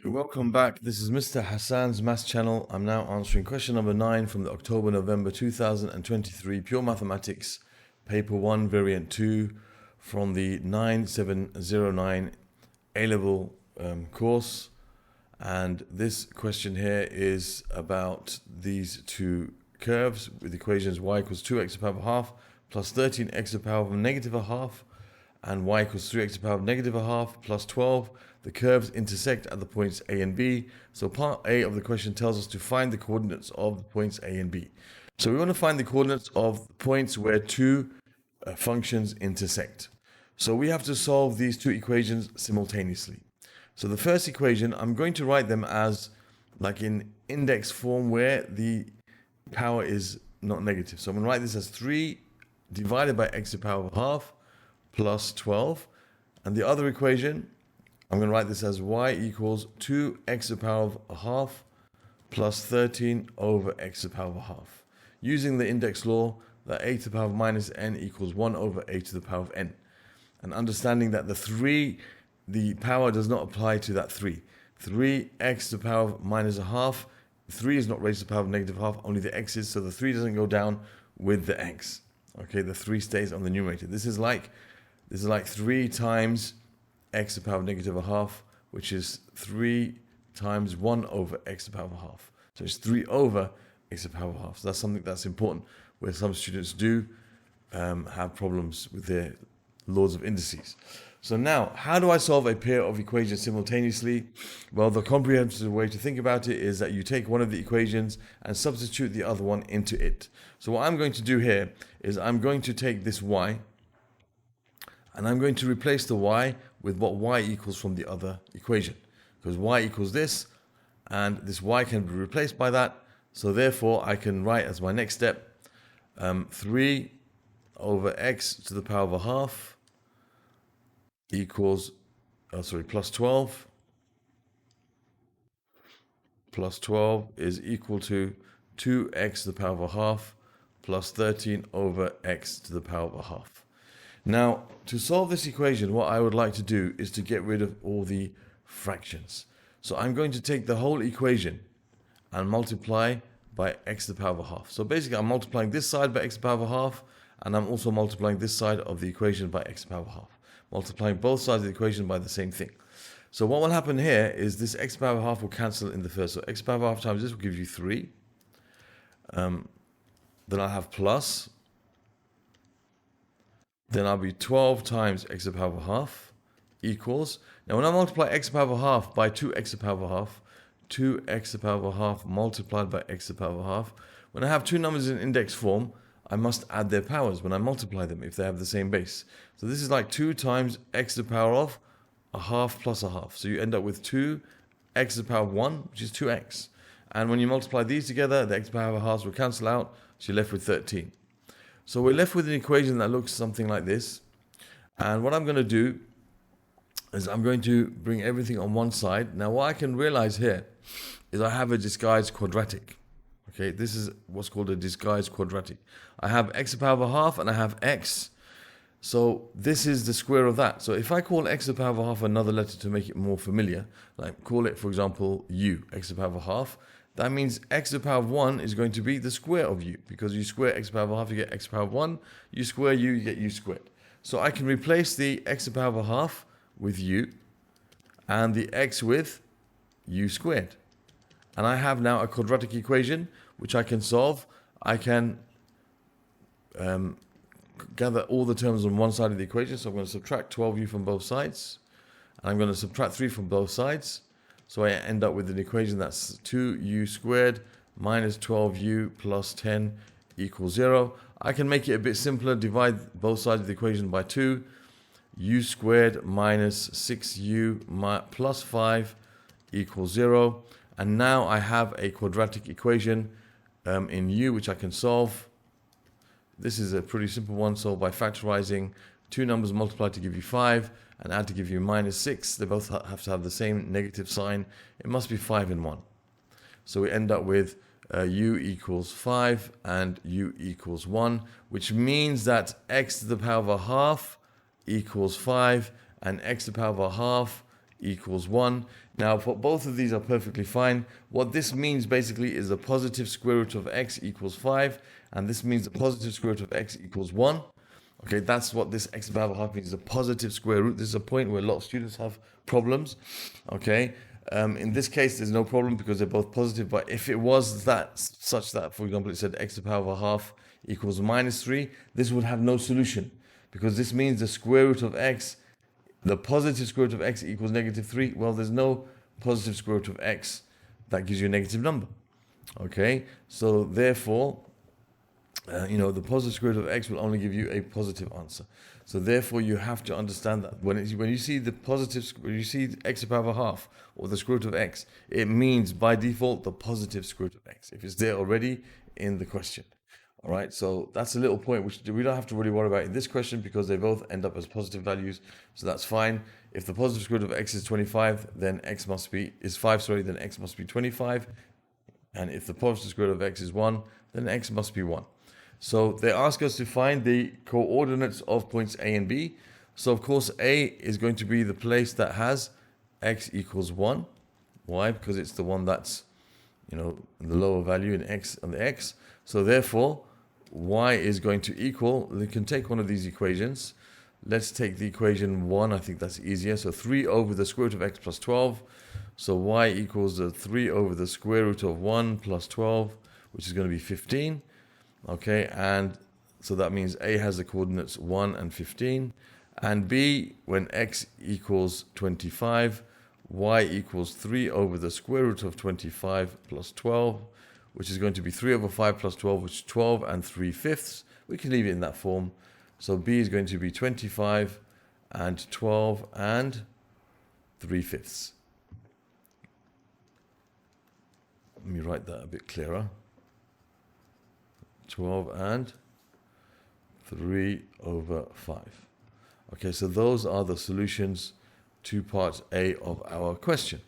Welcome back. This is Mr. Hassan's Maths channel. I'm now answering question number 9 from the October-November 2023 Pure Mathematics Paper 1 Variant 2 from the 9709 A-Level course. And this question here is about these two curves with equations y equals 2x to the power of a half plus 13x to the power of negative a half and y equals 3x to the power of negative a half plus 12. The curves intersect at the points A and B. So part A of the question tells us to find the coordinates of the points A and B. So we want to find the coordinates of points where two functions intersect. So we have to solve these two equations simultaneously. So the first equation, I'm going to write them as like in index form where the power is not negative. So I'm going to write this as 3 divided by x to the power of a half plus 12. And the other equation, I'm going to write this as y equals 2x to the power of a half plus 13 over x to the power of a half. Using the index law that a to the power of minus n equals 1 over a to the power of n. And understanding that the power does not apply to that 3. 3x to the power of minus a half. 3 is not raised to the power of negative half, only the x is, so the 3 doesn't go down with the x. Okay, the 3 stays on the numerator. This is like 3 times x to the power of negative a half, which is 3 times 1 over x to the power of a half. So it's 3 over x to the power of a half. So that's something that's important, where some students do have problems with their laws of indices. So now, how do I solve a pair of equations simultaneously? Well, the comprehensive way to think about it is that you take one of the equations and substitute the other one into it. So what I'm going to do here is I'm going to take this y, and I'm going to replace the y with what y equals from the other equation. Because y equals this, and this y can be replaced by that. So therefore, I can write as my next step, 3 over x to the power of a half equals, plus 12. Plus 12 is equal to 2x to the power of a half plus 13 over x to the power of a half. Now, to solve this equation, what I would like to do is to get rid of all the fractions. So I'm going to take the whole equation and multiply by x to the power of a half. So basically, I'm multiplying this side by x to the power of a half, and I'm also multiplying this side of the equation by x to the power of a half. Multiplying both sides of the equation by the same thing. So what will happen here is this x to the power of a half will cancel in the first. So x to the power of a half times this will give you 3. Then I'll have plus. Then I'll be 12 times x to the power of a half equals. Now when I multiply x to the power of a half by 2x to the power of a half, 2x to the power of a half multiplied by x to the power of a half. When I have two numbers in index form, I must add their powers when I multiply them if they have the same base. So this is like 2 times x to the power of a half plus a half. So you end up with 2x to the power of 1, which is 2x. And when you multiply these together, the x to the power of a half will cancel out, so you're left with 13. So we're left with an equation that looks something like this. And what I'm going to do is I'm going to bring everything on one side. Now what I can realize here is I have a disguised quadratic. Okay, this is what's called a disguised quadratic. I have x to the power of a half and I have x. So this is the square of that. So if I call x to the power of a half another letter to make it more familiar, like call it, for example, u, x to the power of a half, that means x to the power of 1 is going to be the square of u, because you square x to the power of a half, you get x to the power of 1. You square u, you get u squared. So I can replace the x to the power of a half with u, and the x with u squared. And I have now a quadratic equation, which I can solve. I can gather all the terms on one side of the equation. So I'm going to subtract 12u from both sides. And I'm going to subtract 3 from both sides. So I end up with an equation that's 2u squared minus 12u plus 10 equals 0. I can make it a bit simpler, divide both sides of the equation by 2. U squared minus 6u plus 5 equals 0. And now I have a quadratic equation in u, which I can solve. This is a pretty simple one, solved by factorizing two numbers multiplied to give you 5 and add to give you minus 6. They both have to have the same negative sign. It must be 5 in 1. So we end up with u equals 5 and u equals 1, which means that x to the power of a half equals 5 and x to the power of a half equals 1. Now, for both of these are perfectly fine. What this means basically is the positive square root of x equals 5, and this means the positive square root of x equals 1. Okay, that's what this x to the power of a half means, the positive square root. This is a point where a lot of students have problems. Okay, in this case, there's no problem because they're both positive, but if it was that, such that, for example, it said x to the power of a half equals minus 3, this would have no solution because this means the square root of x, the positive square root of x equals negative 3. Well, there's no positive square root of x that gives you a negative number. Okay, so therefore, the positive square root of x will only give you a positive answer. So therefore, you have to understand that when you see the positive, when you see x to the power of a half or the square root of x, it means by default the positive square root of x if it's there already in the question. All right, so that's a little point which we don't have to really worry about in this question because they both end up as positive values, so that's fine. If the positive square root of x is 25, then x must be is 5. Sorry, then x must be 25, and if the positive square root of x is 1, then x must be 1. So they ask us to find the coordinates of points A and B. So of course A is going to be the place that has x equals 1. Why? Because it's the one that's the lower value in x and the x. So therefore y is going to equal, we can take one of these equations. Let's take the equation 1, I think that's easier. So 3 over the square root of x plus 12. So y equals the 3 over the square root of 1 plus 12, which is going to be 15. Okay, and so that means A has the coordinates 1 and 15. And B, when x equals 25, y equals 3 over the square root of 25 plus 12, which is going to be 3 over 5 plus 12, which is 12 and 3/5. We can leave it in that form. So B is going to be 25 and 12 and 3/5. Let me write that a bit clearer. 12 and 3 over 5. Okay, so those are the solutions to part A of our question.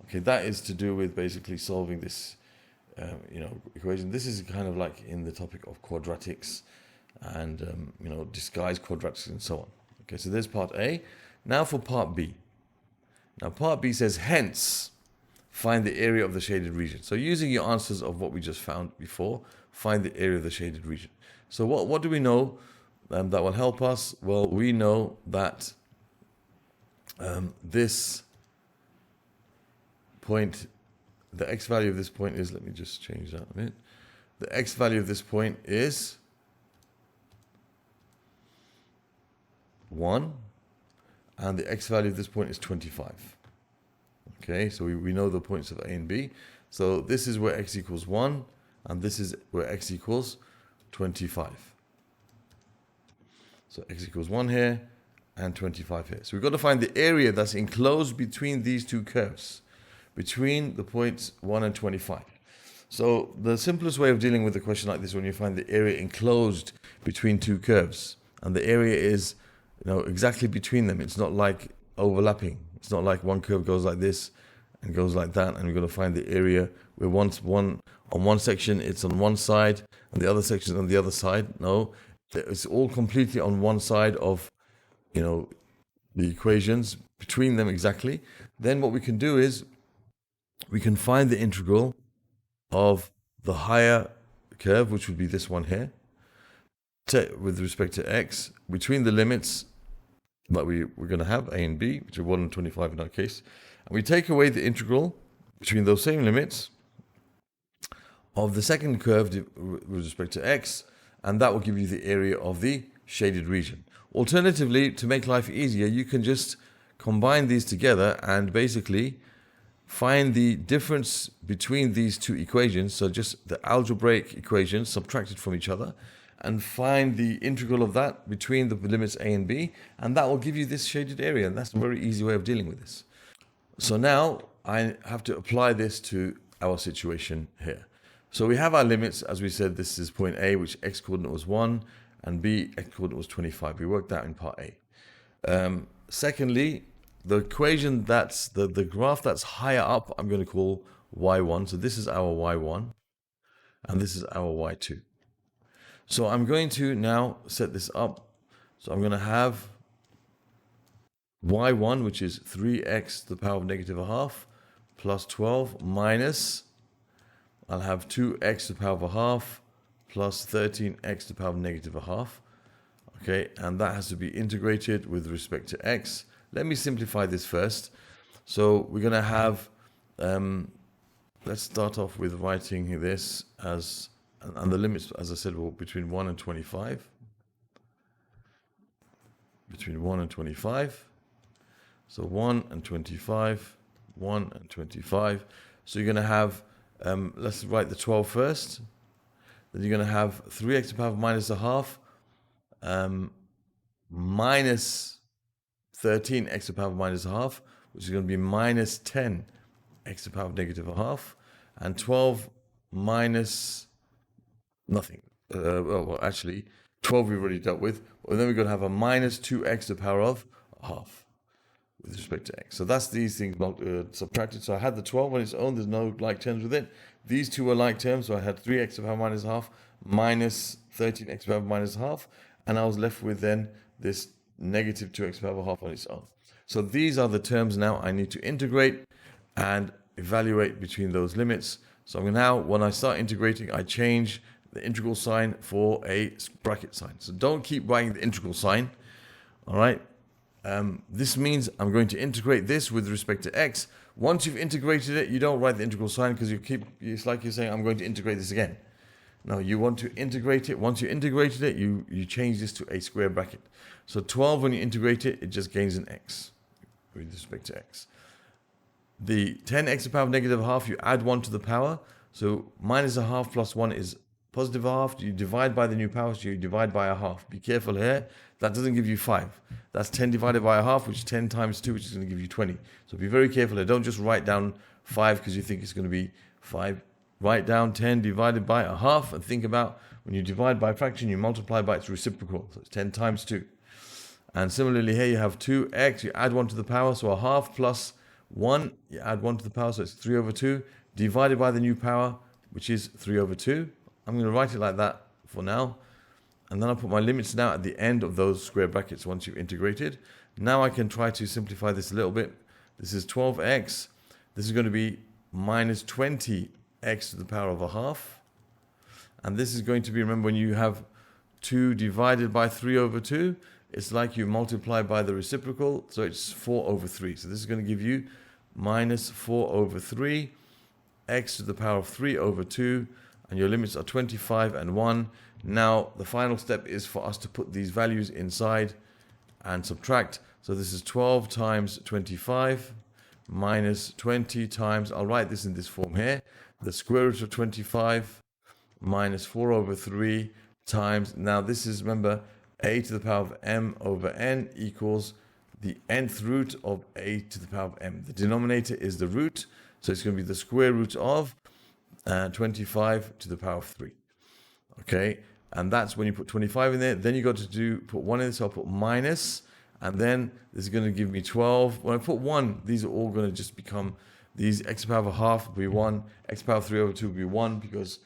Okay, that is to do with basically solving this equation. This is kind of like in the topic of quadratics and disguised quadratics and so on. Okay, so there's part A. Now for part B. Now part B says, hence, find the area of the shaded region. So using your answers of what we just found before, find the area of the shaded region. So what do we know that will help us? Well, we know that this point, the x value of this point is, let me just change that a minute. The x value of this point is 1, and the x value of this point is 25. Okay, so we know the points of A and B. So this is where x equals 1, and this is where x equals 25. So x equals 1 here and 25 here. So we've got to find the area that's enclosed between these two curves, between the points 1 and 25. So the simplest way of dealing with a question like this, when you find the area enclosed between two curves, and the area is exactly between them, it's not like overlapping. It's not like one curve goes like this and goes like that, and we're going to find the area where on one section it's on one side and the other section is on the other side. No, it's all completely on one side of the equations, between them exactly. Then what we can do is we can find the integral of the higher curve, which would be this one here, with respect to x, between the limits that we're going to have, a and b, which are 1 and 25 in our case, and we take away the integral between those same limits of the second curve with respect to x, and that will give you the area of the shaded region. Alternatively, to make life easier, you can just combine these together and basically find the difference between these two equations, so just the algebraic equations subtracted from each other, and find the integral of that between the limits a and b, and that will give you this shaded area, and that's a very easy way of dealing with this. So now I have to apply this to our situation here. So we have our limits, as we said, this is point A, which x coordinate was 1, and b, x coordinate was 25. We worked that in part A. Secondly, the equation that's, the graph that's higher up, I'm going to call y1. So this is our y1, and this is our y2. So I'm going to now set this up. So I'm going to have y1, which is 3x to the power of negative a half, plus 12 minus, I'll have 2x to the power of a half, plus 13x to the power of negative a half. Okay, and that has to be integrated with respect to x. Let me simplify this first. So we're going to have, let's start off with writing this as, and the limits, as I said, were between 1 and 25. Between 1 and 25. So 1 and 25, 1 and 25. So you're going to have, let's write the 12 first. Then you're going to have 3x to the power of minus a half, minus 13x to the power of minus a half, which is going to be minus 10x to the power of negative a half, and 12 minus nothing. Well, actually, 12 we've already dealt with. And then we're going to have a minus 2x to the power of a half with respect to x. So that's these things subtracted. So I had the 12 on its own. There's no like terms with it. These two are like terms. So I had 3x to the power minus a half minus 13x to the power minus a half. And I was left with then this negative 2x to the power half on its own. So these are the terms now I need to integrate and evaluate between those limits. So now when I start integrating, I change the integral sign for a bracket sign. So don't keep writing the integral sign. All right. This means I'm going to integrate this with respect to x. Once you've integrated it, you don't write the integral sign because it's like you're saying, I'm going to integrate this again. No, you want to integrate it. Once you integrated it, you change this to a square bracket. So 12, when you integrate it, it just gains an x with respect to x. The 10x to the power of negative a half, you add 1 to the power. So minus a half plus 1 is positive a half. You divide by the new power, so you divide by a half. Be careful here. That doesn't give you 5. That's 10 divided by a half, which is 10 times 2, which is going to give you 20. So be very careful here. Don't just write down 5 because you think it's going to be 5. Write down 10 divided by a half and think about when you divide by a fraction, you multiply by its reciprocal. So it's 10 times 2. And similarly here you have 2x, you add 1 to the power, so a half plus 1, you add 1 to the power, so it's 3 over 2, divided by the new power, which is 3 over 2. I'm going to write it like that for now. And then I'll put my limits now at the end of those square brackets once you've integrated. Now I can try to simplify this a little bit. This is 12x. This is going to be minus 20x to the power of a half. And this is going to be, remember, when you have 2 divided by 3 over 2, it's like you multiply by the reciprocal, so it's 4 over 3. So this is going to give you minus 4 over 3, x to the power of 3 over 2, and your limits are 25 and 1. Now, the final step is for us to put these values inside and subtract. So this is 12 times 25 minus 20 times, I'll write this in this form here, the square root of 25 minus 4 over 3 times, now this is, remember, a to the power of m over n equals the nth root of a to the power of m. The denominator is the root, so it's going to be the square root of 25 to the power of 3. Okay, and that's when you put 25 in there. Then you got to put 1 in there, so I'll put minus, and then this is going to give me 12. When I put 1, these are all going to just become, these x to the power of a half will be 1, x to the power of 3 over 2 will be 1, because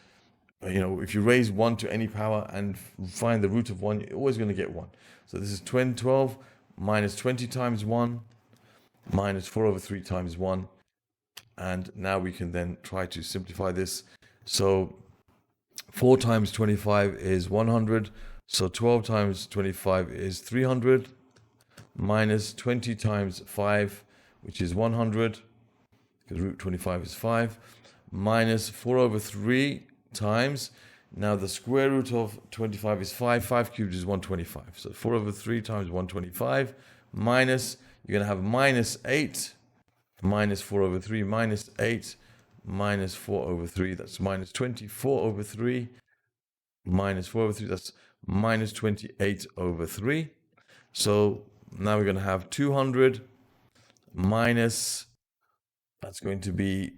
if you raise 1 to any power and find the root of 1, you're always going to get 1. So this is 12 minus 20 times 1 minus 4 over 3 times 1. And now we can then try to simplify this. So 4 times 25 is 100. So 12 times 25 is 300 minus 20 times 5, which is 100, because root 25 is 5, minus 4 over 3 times, now the square root of 25 is 5, 5 cubed is 125, so 4 over 3 times 125, minus, you're going to have minus 8, minus 4 over 3, minus 8, minus 4 over 3, that's minus 24 over 3, minus 4 over 3, that's minus 28 over 3. So now we're going to have 200 minus, that's going to be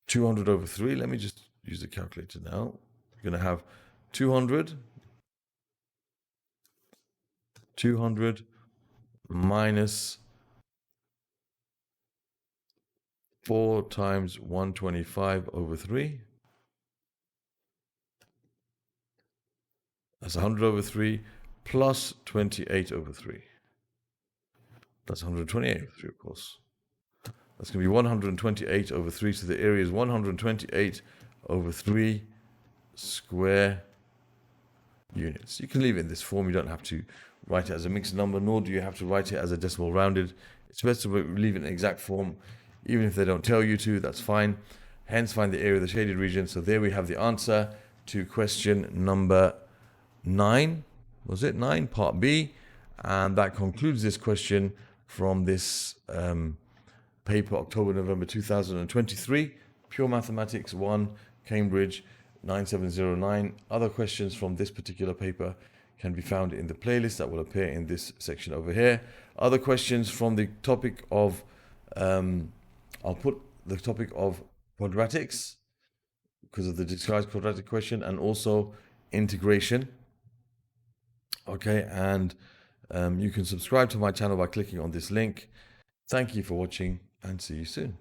200 over 3. Let me just use the calculator now. We're going to have 200 minus 4 times 125 over 3. That's 100 over 3 plus 28 over 3. That's 128 over 3, of course. That's going to be 128 over 3. So the area is 128 over 3 square units. You can leave it in this form. You don't have to write it as a mixed number, nor do you have to write it as a decimal rounded. It's best to leave it in exact form. Even if they don't tell you to, that's fine. Hence, find the area of the shaded region. So there we have the answer to question number 9. Was it 9? Part B. And that concludes this question from this paper, October, November 2023. Pure Mathematics 1, Cambridge 9709. Other questions from this particular paper can be found in the playlist that will appear in this section over here. Other questions from the topic of, I'll put the topic of quadratics because of the disguised quadratic question, and also integration. Okay, and you can subscribe to my channel by clicking on this link. Thank you for watching and see you soon.